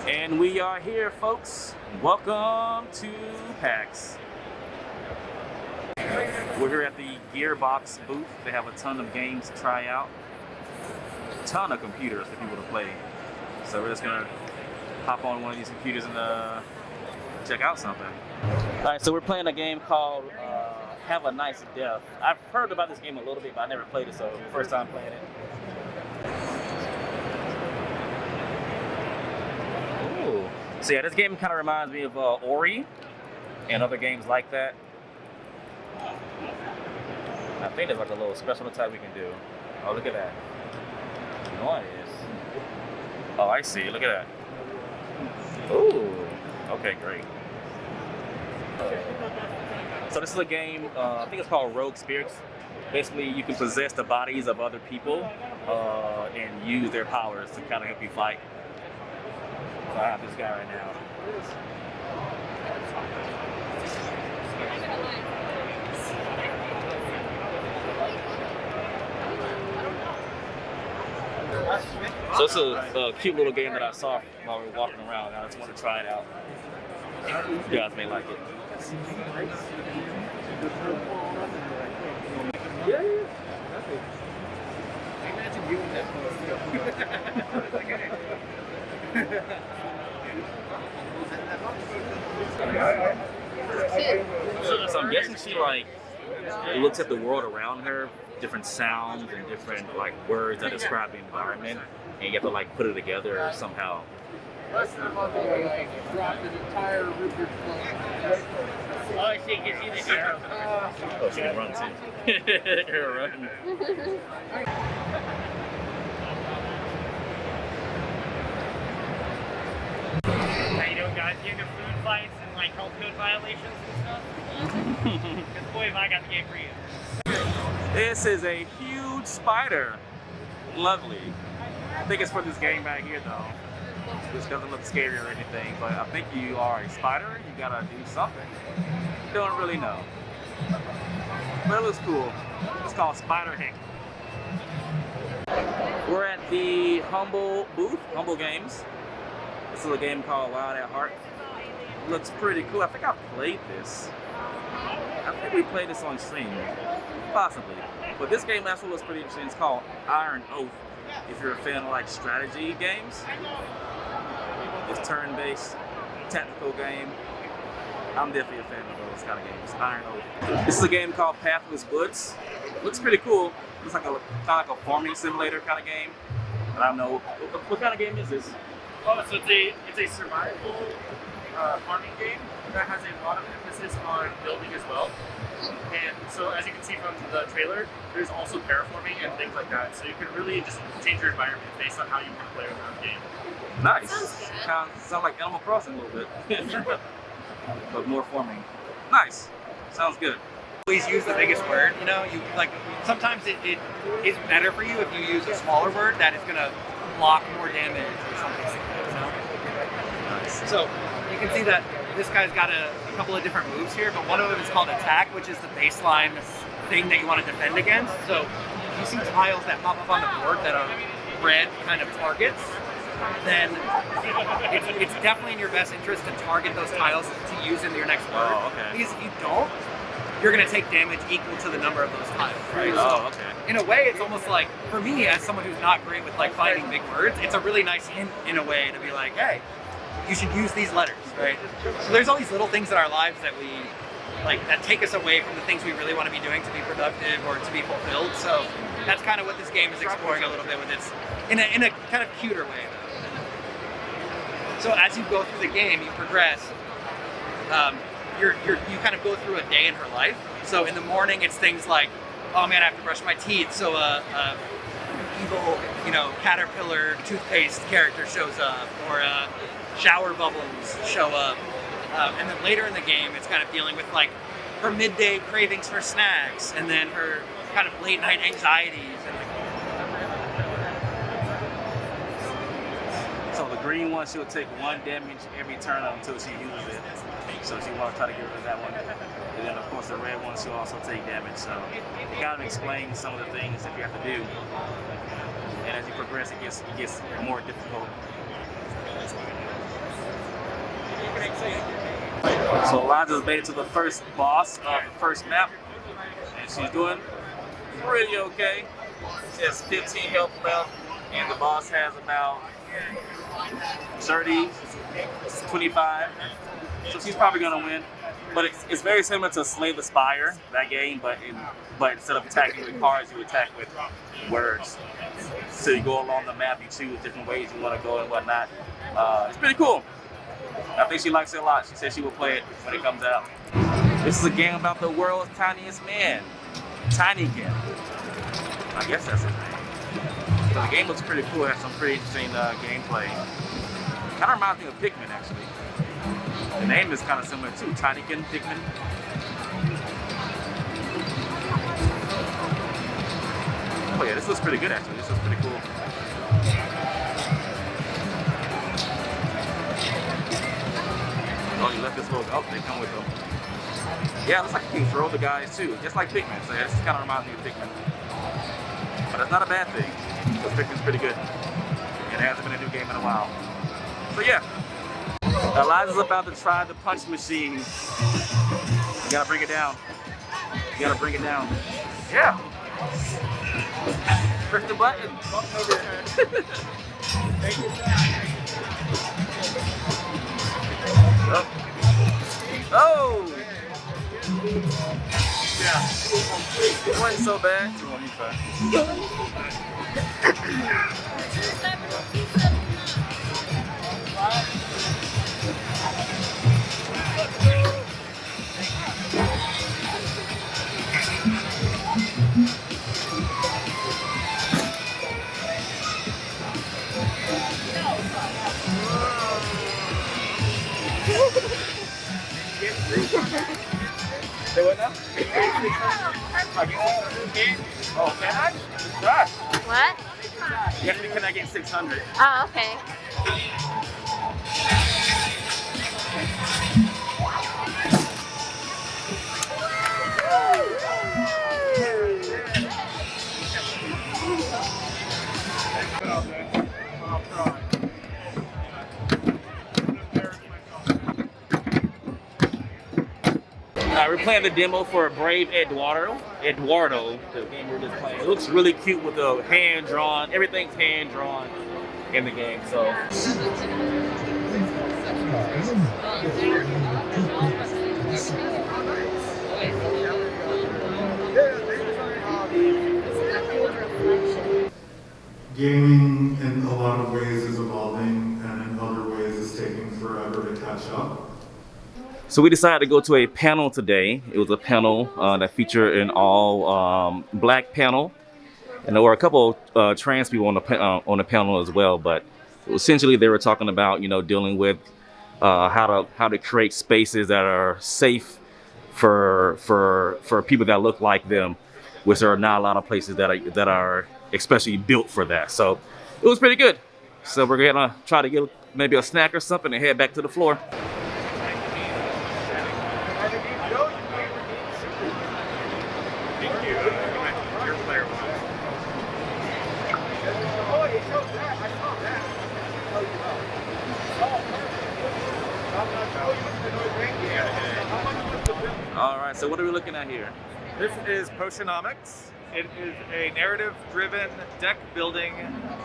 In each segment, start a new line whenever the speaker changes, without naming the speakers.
And we are here, folks. Welcome to PAX. We're here at the Gearbox booth. They have a ton of games to try out. A ton of computers for people to play. So we're just gonna hop on one of these computers and check out something. Alright, so we're playing a game called Have a Nice Death. I've heard about this game a little bit, but I never played it, so first time playing it. Ooh. So yeah, this game kind of reminds me of Ori and other games like that. I think there's like a little special type we can do. Oh, look at that. Noise. Oh, I see. Look at that. Ooh. Okay, great. So this is a game, I think it's called Rogue Spirits. Basically, you can possess the bodies of other people and use their powers to kind of help you fight. So I have this guy right now. So it's a cute little game that I saw while we were walking around. I just want to try it out. You guys may like it. Yeah. Imagine you in that So I'm guessing she like looks at the world around her, different sounds and different like words that describe the environment, and you have to like put it together somehow. Oh, she can see the arrow. Oh, she can run too. Arrow run.
How you doing, guys? You into food fights and like health code violations and stuff? Because boy, have I got the game for you.
This is a huge spider. Lovely. I think it's for this game right here, though. This doesn't look scary or anything, but I think you are a spider. You gotta do something. Don't really know. But it looks cool. It's called Spider Hick. We're at the Humble booth, Humble Games. This is a game called Wild at Heart. It looks pretty cool. I think I've played this. I think we played this on stream, possibly. But this game actually looks pretty interesting. It's called Iron Oath. If you're a fan of like strategy games, it's turn-based, tactical game. I'm definitely a fan of those kind of games. Iron Oath. This is a game called Pathless Goods. Looks pretty cool. Looks like kind of like a farming simulator kind of game. But I don't know what kind of game is this.
Oh, so it's a survival farming game that has a lot of emphasis on building as well. And so as you can see from the trailer, there's also terraforming and things like that. So you can really just change your environment based on how you want to play around the game.
Nice. Sounds like Animal Crossing a little bit. But more farming. Nice. Sounds good.
Always use the biggest word, you know, you like sometimes it is better for you if you use a smaller word that is gonna block more damage or something like that, you know? Nice. So you can see that this guy's got a couple of different moves here, but one of them is called attack, which is the baseline thing that you want to defend against. So if you see tiles that pop up on the board that are red kind of targets, then it's definitely in your best interest to target those tiles to use in your next word.
Oh, okay.
Because if you don't, you're going to take damage equal to the number of those tiles, right?
Oh, okay.
In a way, it's almost like, for me, as someone who's not great with like finding big words, it's a really nice hint in a way to be like, hey, you should use these letters, right? So there's all these little things in our lives that we like that take us away from the things we really want to be doing to be productive or to be fulfilled. So that's kind of what this game is exploring a little bit with its in a kind of cuter way. So as you go through the game, you progress. You kind of go through a day in her life. So in the morning, it's things like, oh man, I have to brush my teeth. So evil, caterpillar toothpaste character shows up, or shower bubbles show up. And then later in the game, it's kind of dealing with like her midday cravings for snacks, and then her kind of late night anxieties.
So the green one, she'll take 1 damage every turn until she uses it. So she wants to try to get rid of that one. And then of course the red one, she'll also take damage. So it kind of explains some of the things that you have to do. And as you progress, it gets more difficult. So Eliza's made it to the first boss of the first map, and she's doing pretty okay. She has 15 health left, and the boss has about 30, 25. So she's probably gonna win. But it's very similar to Slay the Spire, that game, but instead of attacking with cards, you attack with words. So you go along the map, you choose different ways you want to go and whatnot. It's pretty cool. I think she likes it a lot. She said she will play it when it comes out. This is a game about the world's tiniest man, Tiny Kin. I guess that's his name. So the game looks pretty cool. It has some pretty interesting gameplay. Kind of reminds me of Pikmin, actually. The name is kind of similar too, Tinykin, Pikmin. Oh yeah, this looks pretty good actually. This looks pretty cool. Oh, you left this little, oh, they come with them. Yeah, it looks like you can throw the guys too, just like Pikmin. So this kind of reminds me of Pikmin. But it's not a bad thing, because Pikmin's pretty good. And it hasn't been a new game in a while. So yeah. Eliza's about to try the punch machine. You gotta bring it down. You gotta bring it down. Yeah. Press the button. Oh! Yeah. It wasn't so bad. Say what now? Oh, can I? Gosh.
What?
Yes, can I get 600?
Oh, okay.
We're playing the demo for Brave Eduardo, the game we're just playing. It looks really cute with the hand-drawn, everything's hand-drawn in the game, so.
Gaming in a lot of ways is evolving, and in other ways is taking forever to catch up.
So we decided to go to a panel today. It was a panel that featured an all black panel, and there were a couple trans people on the panel as well. But essentially, they were talking about dealing with how to create spaces that are safe for people that look like them, which there are not a lot of places that are especially built for that. So it was pretty good. So we're gonna try to get maybe a snack or something and head back to the floor. All right, so what are we looking at here?
This is Potionomics. It is a narrative-driven deck-building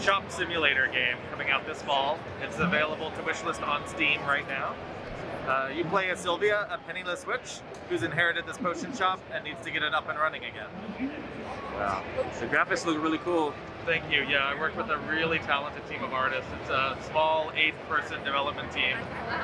shop simulator game coming out this fall. It's available to wishlist on Steam right now. You play as Sylvia, a penniless witch who's inherited this potion shop and needs to get it up and running again.
Wow, the graphics look really cool.
Thank you. Yeah, I work with a really talented team of artists. It's a small 8-person development team.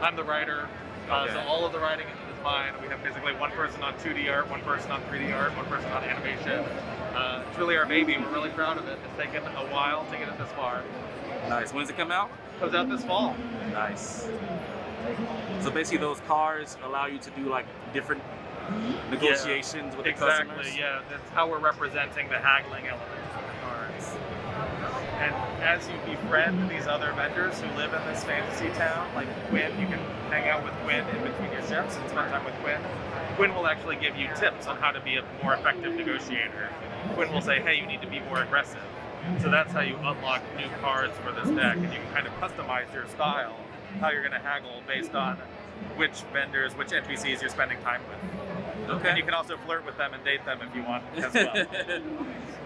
I'm the writer, so all of the writing is mine. We have basically one person on 2D art, one person on 3D art, one person on animation. It's really our baby. We're really proud of it. It's taken a while to get it this far.
Nice. When does it come out?
It comes out this fall.
Nice. So basically those cards allow you to do like different negotiations with the customers?
Exactly, yeah. That's how we're representing the haggling elements of the cards. And as you befriend these other vendors who live in this fantasy town, like Quinn, you can hang out with Quinn in between your shifts and spend time with Quinn. Quinn will actually give you tips on how to be a more effective negotiator. Quinn will say, hey, you need to be more aggressive. So that's how you unlock new cards for this deck, and you can kind of customize your style, how you're going to haggle based on
which vendors, which NPCs you're spending time with.
Okay.
And you can also flirt with them and date them if you want as well.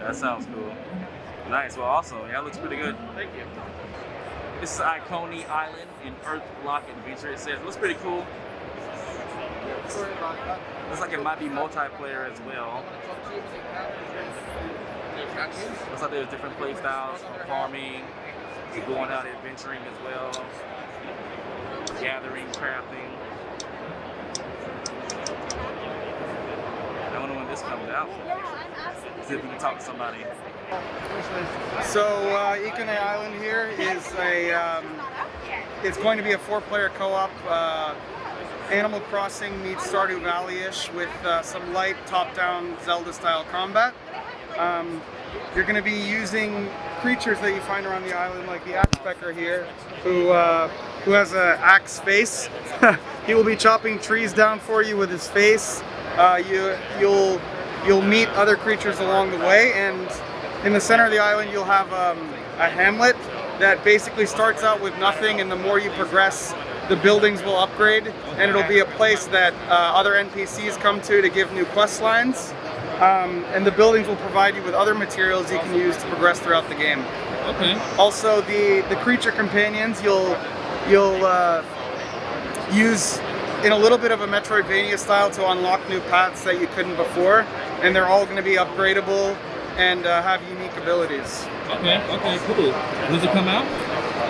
That sounds cool. Nice. Well, awesome. Yeah, it looks pretty good.
Thank you.
This is Iconi Island in Earth Block Adventure. It says it looks pretty cool. Looks like it might be multiplayer as well. Looks like there's different play styles from farming, you're going out adventuring as well, gathering, crafting. I wonder when this comes out. See if we can talk to somebody.
So Ikane Island here is it's going to be a 4-player co-op Animal Crossing meets Stardew Valley-ish with some light top-down Zelda-style combat. You're going to be using creatures that you find around the island, like the axe pecker here, who has an axe face. He will be chopping trees down for you with his face. You'll meet other creatures along the way, and in the center of the island you'll have a hamlet that basically starts out with nothing, and the more you progress, the buildings will upgrade, and it'll be a place that other NPCs come to give new quest lines. And the buildings will provide you with other materials you can use to progress throughout the game.
Okay.
Also, the creature companions you'll use in a little bit of a Metroidvania style to unlock new paths that you couldn't before, and they're all going to be upgradable and have unique abilities.
Okay, cool. Does it come out?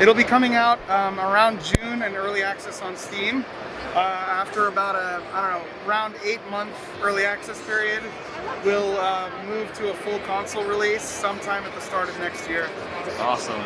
It'll be coming out around June and early access on Steam. After about around 8-month early access period, we'll move to a full console release sometime at the start of next year.
Awesome.